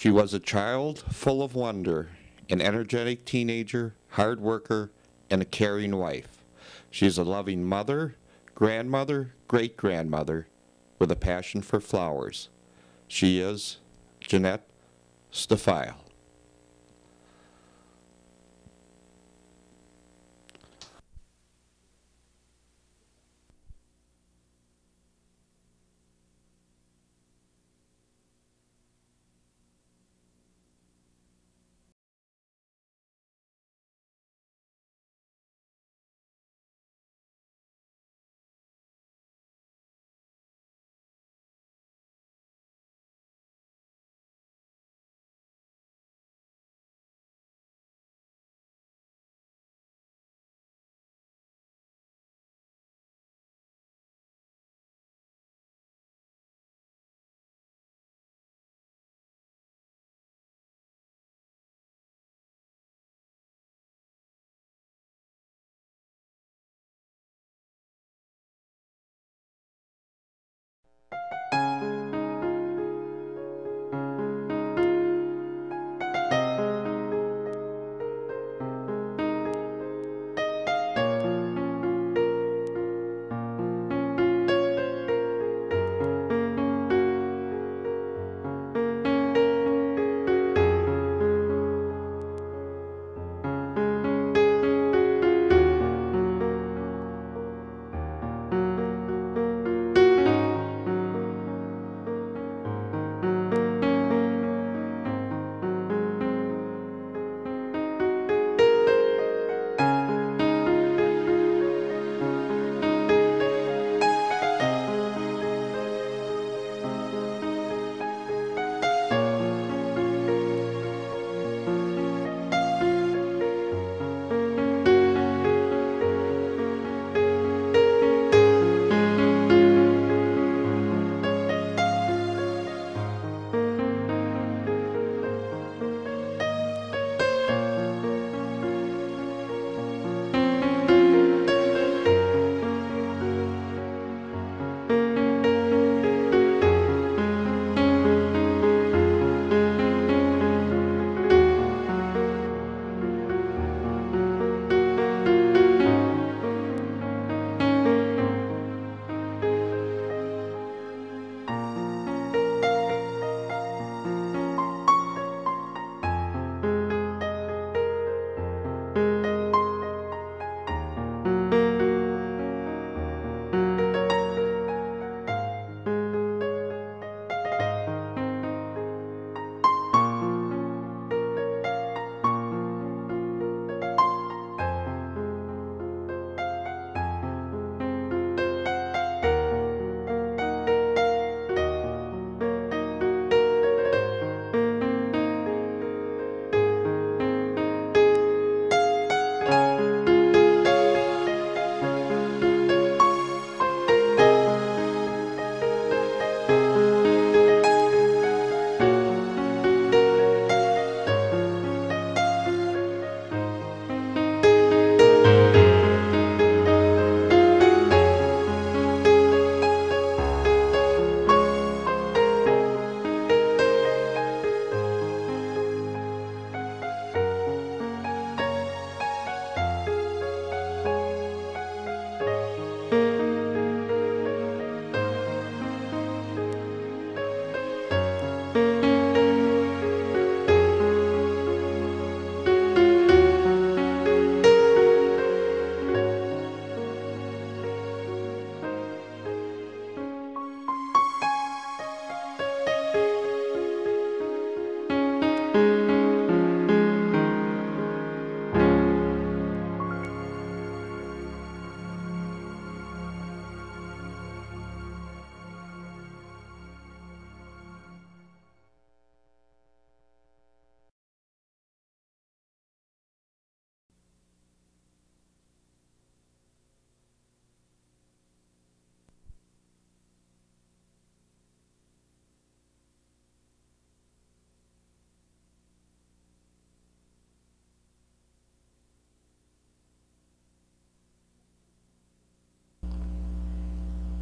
She was a child full of wonder, an energetic teenager, hard worker, and a caring wife. She is a loving mother, grandmother, great-grandmother, with a passion for flowers. She is Jeanette Staffeil.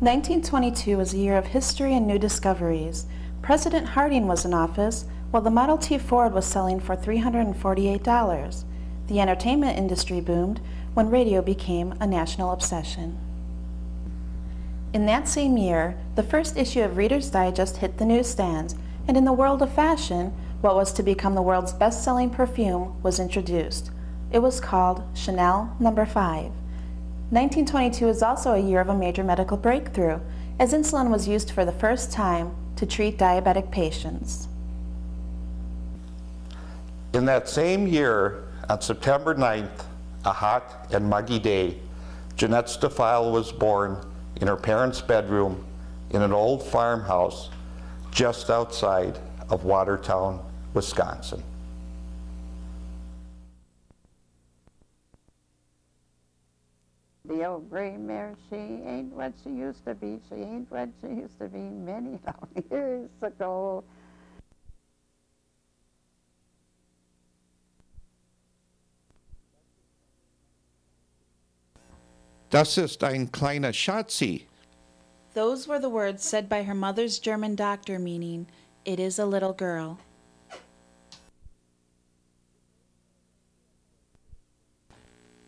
"1922 was a year of history and new discoveries. President Harding was in office, while the Model T Ford was selling for $348. The entertainment industry boomed when radio became a national obsession. In that same year, the first issue of Reader's Digest hit the newsstands, and in the world of fashion, what was to become the world's best-selling perfume was introduced. It was called Chanel No. 5. 1922 is also a year of a major medical breakthrough, as insulin was used for the first time to treat diabetic patients. In that same year, on September 9th, a hot and muggy day, Jeanette Staffeil was born in her parents' bedroom in an old farmhouse just outside of Watertown, Wisconsin. The old gray mare, she ain't what she used to be. She ain't what she used to be many long years ago. Das ist ein kleiner Schatzi. Those were the words said by her mother's German doctor, meaning, "It is a little girl."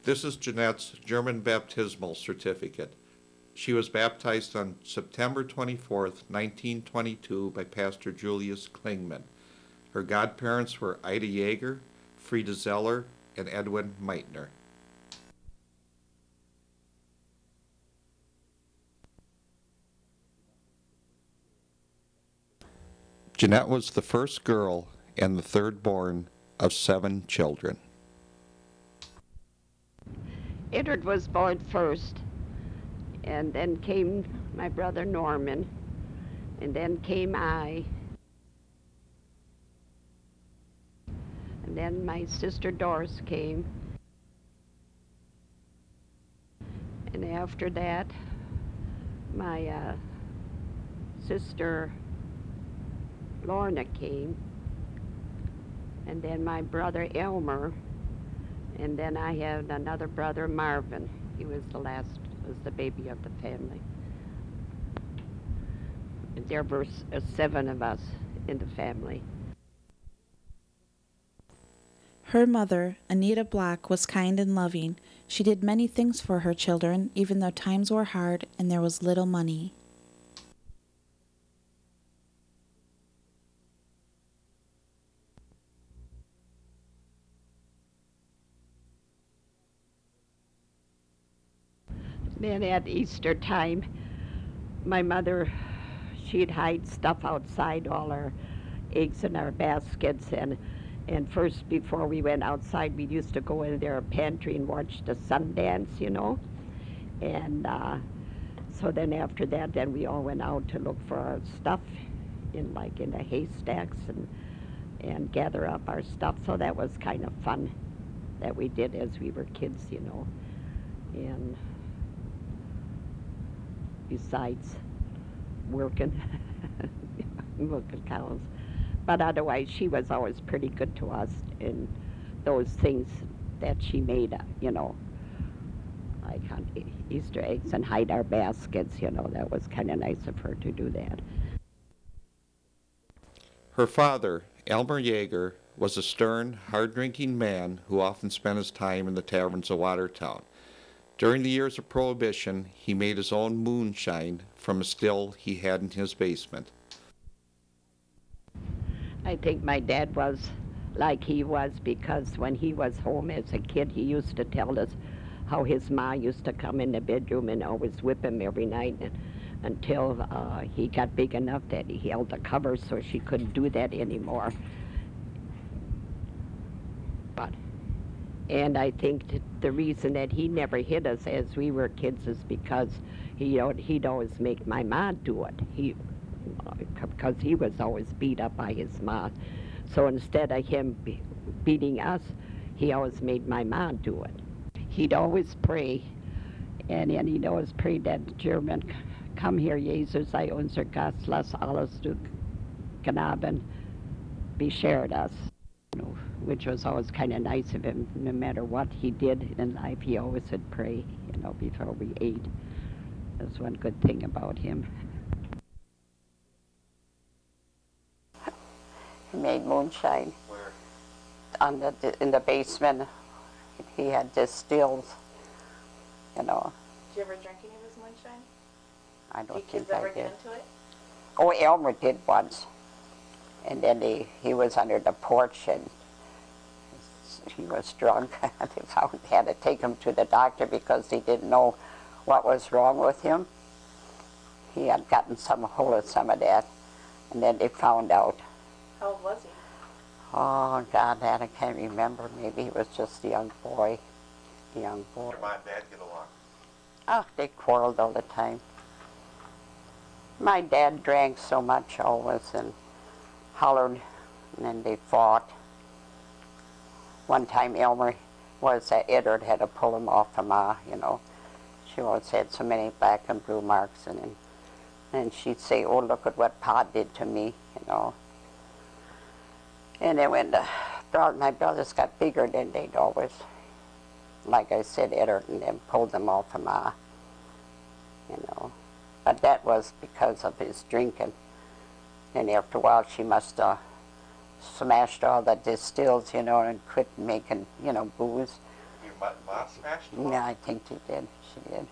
This is Jeanette's German baptismal certificate. She was baptized on September 24th, 1922 by Pastor Julius Klingman. Her godparents were Ida Yeager, Frieda Zeller, and Edwin Meitner. Jeanette was the first girl and the third born of 7 children. Edward was born first, and then came my brother Norman, and then came I, and then my sister Doris came, and after that my sister Lorna came, and then my brother Elmer, and then I had another brother, Marvin. He was the last, was the baby of the family. And there were 7 of us in the family. Her mother, Anita Block, was kind and loving. She did many things for her children, even though times were hard and there was little money. Then at Easter time, my mother, she'd hide stuff outside, all our eggs in our baskets, and first before we went outside, we used to go in their pantry and watch the sun dance, you know. And so then after that, then we all went out to look for our stuff in the haystacks and gather up our stuff. So that was kind of fun that we did as we were kids, you know. And besides working, milking cows. But otherwise, she was always pretty good to us in those things that she made, you know, like Easter eggs and hide our baskets, you know. That was kind of nice of her to do that. Her father, Elmer Yeager, was a stern, hard-drinking man who often spent his time in the taverns of Watertown. During the years of Prohibition, he made his own moonshine from a still he had in his basement. I think my dad was like he was because when he was home as a kid, he used to tell us how his ma used to come in the bedroom and always whip him every night until he got big enough that he held the covers so she couldn't do that anymore. And I think the reason that he never hit us as we were kids is because he'd always make my ma do it. Because he was always beat up by his ma. So instead of him beating us, he always made my ma do it. He'd always pray, and he'd always pray that German, "Come here, Jesus, sei unser Gast, lass alles du Gnaden beschert us." Which was always kind of nice of him. No matter what he did in life, he always would pray, you know, before we ate. That's one good thing about him. He made moonshine. Where? In the basement. He had distills, you know. Did you ever drink any of his moonshine? I Did don't you kids think I ever did. get into it? Oh, Elmer did once. And then he was under the porch and he was drunk. They had to take him to the doctor because they didn't know what was wrong with him. He had gotten some hold of some of that. And then they found out. How old was he? Oh, God, that I can't remember. Maybe he was just a young boy. A young boy. Your mom and dad get along? Oh, they quarreled all the time. My dad drank so much always and hollered, and then they fought. One time Elmer was that Edward had to pull him off of Ma, you know. She always had so many black and blue marks, and she'd say, oh, look at what Pa did to me, you know. And then when my brothers got bigger, then they'd always, like I said, Edward and them pulled them off of Ma, you know. But that was because of his drinking. And after a while, she must have smashed all the distills, you know, and quit making, you know, booze. Your mom smashed them? Yeah, I think she did. She did.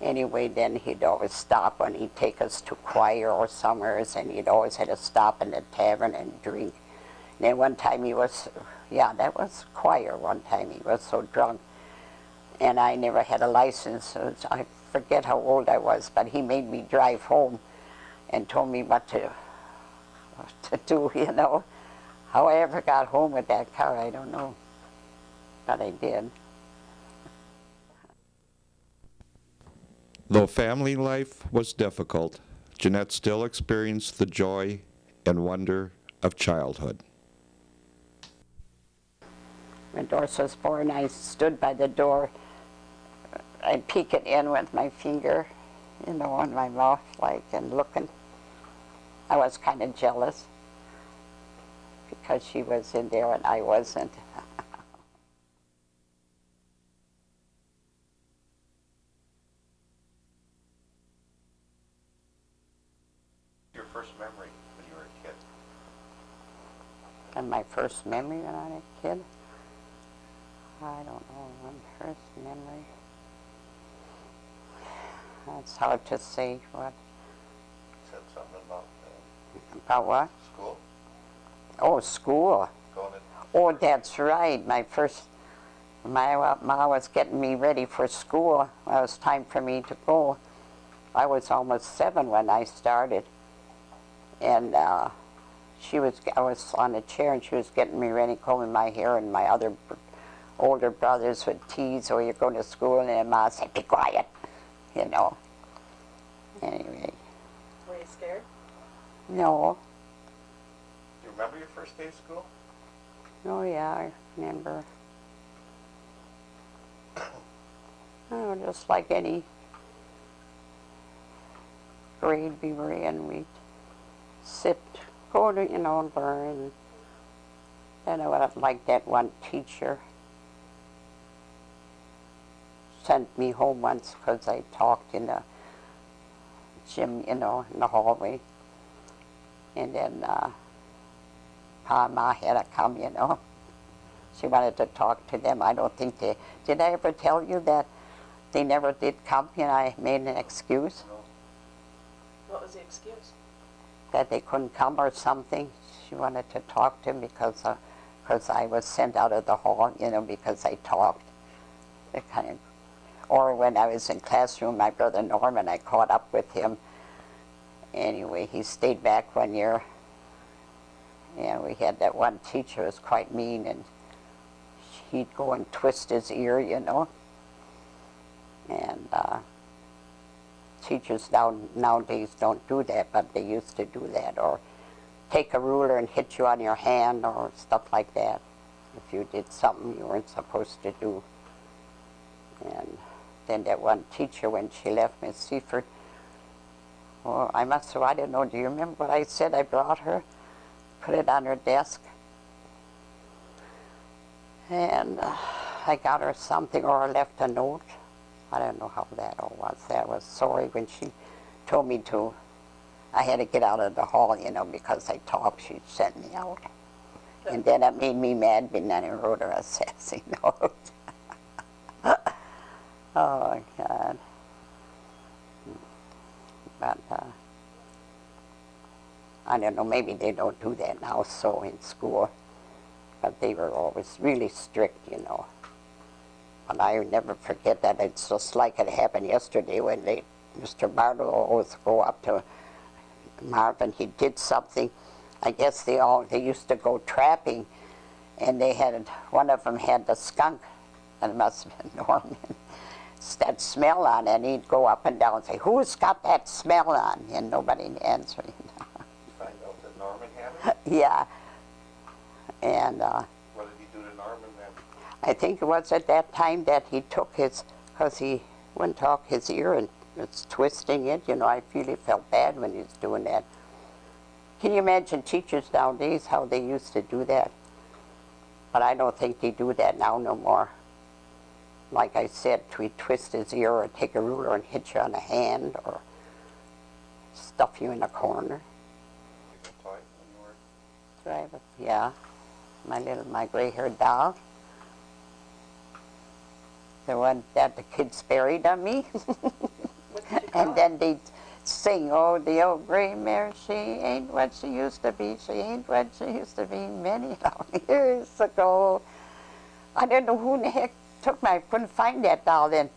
Anyway, then he'd always stop when he'd take us to choir or somewheres, and he'd always had to stop in the tavern and drink. And then one time he was, yeah, that was choir one time. He was so drunk. And I never had a license. So I forget how old I was, but he made me drive home and told me what to do, you know. How I ever got home with that car, I don't know. But I did. Though family life was difficult, Jeanette still experienced the joy and wonder of childhood. When Doris was born, I stood by the door. I'd peek it in with my finger, you know, on my mouth, like, and looking. I was kind of jealous because she was in there and I wasn't. Your first memory when you were a kid? And my first memory when I was a kid? I don't know, my first memory. That's hard to say. What? You said something About what? school? Oh, school. Going to Oh, that's right. My Ma was getting me ready for school. It was time for me to go. I was almost 7 when I started. And I was on a chair and she was getting me ready, combing my hair, and my other older brothers would tease, oh, you're going to school, and then Ma said, be quiet, you know. Anyway. Were you scared? No. Do you remember your first day of school? Oh, yeah, I remember. Oh, just like any grade we were in, we'd sit, go to, you know, learn. Then I would have liked that one teacher. Sent me home once because I talked in the gym, you know, in the hallway. And then Pa and Ma had to come, you know. She wanted to talk to them. I don't think they... Did I ever tell you that they never did come and I made an excuse? No. What was the excuse? That they couldn't come or something. She wanted to talk to him because I was sent out of the hall, you know, because I talked. They kind of... Or when I was in classroom, my brother Norman, I caught up with him. Anyway, he stayed back 1 year. And we had that one teacher who was quite mean, and he'd go and twist his ear, you know. And teachers nowadays don't do that, but they used to do that. Or take a ruler and hit you on your hand or stuff like that if you did something you weren't supposed to do. And then that one teacher, when she left, Miss Seifert, well, I must have, I don't know, do you remember what I said? I brought her, put it on her desk, and I got her something, or I left a note. I don't know how that all was. That was sorry when she told me to I had to get out of the hall, you know, because I talked, she'd send me out. And then it made me mad, and then I wrote her a sassy note. Oh, God. But, I don't know, maybe they don't do that now so in school. But they were always really strict, you know. And I never forget that. It's just like it happened yesterday when Mr. Bartle always go up to Marvin. He did something. I guess they used to go trapping, and one of them had the skunk, and it must have been Norman. That smell on it, and he'd go up and down and say, "Who's got that smell on?" And nobody answering. Find out that Norman had it? Yeah. And what did he do to Norman then? I think it was at that time that he took because he wouldn't talk his ear and it's twisting it. You know, I really felt bad when he was doing that. Can you imagine teachers nowadays, how they used to do that? But I don't think they do that now no more. Like I said, we twist his ear or take a ruler and hit you on the hand or stuff you in a corner. You can toy when you were... Yeah, my gray-haired doll. The one that the kids buried on me. And then they'd sing, "Oh, the old gray mare, she ain't what she used to be. She ain't what she used to be many long years ago." I don't know who in the heck I couldn't find that doll then.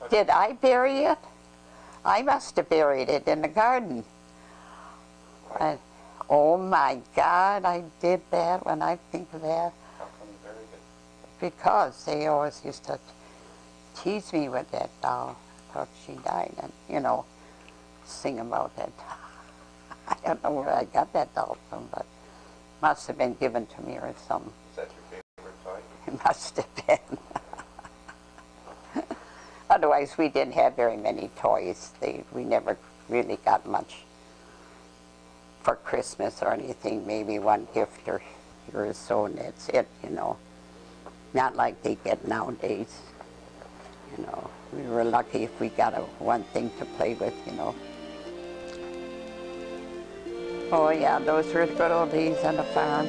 Did I bury it? I must have buried it in the garden. Oh my God, I did that when I think of that. How come you buried it? Because they always used to tease me with that doll. Thought she died, and, you know, sing about that. I don't know where I got that doll from, but must have been given to me or something. Is that your favorite toy? It must have been. Otherwise, we didn't have very many toys. We never really got much for Christmas or anything. Maybe one gift or so, and that's it, you know. Not like they get nowadays. You know, we were lucky if we got one thing to play with, you know. Oh yeah, those were the good old days on the farm.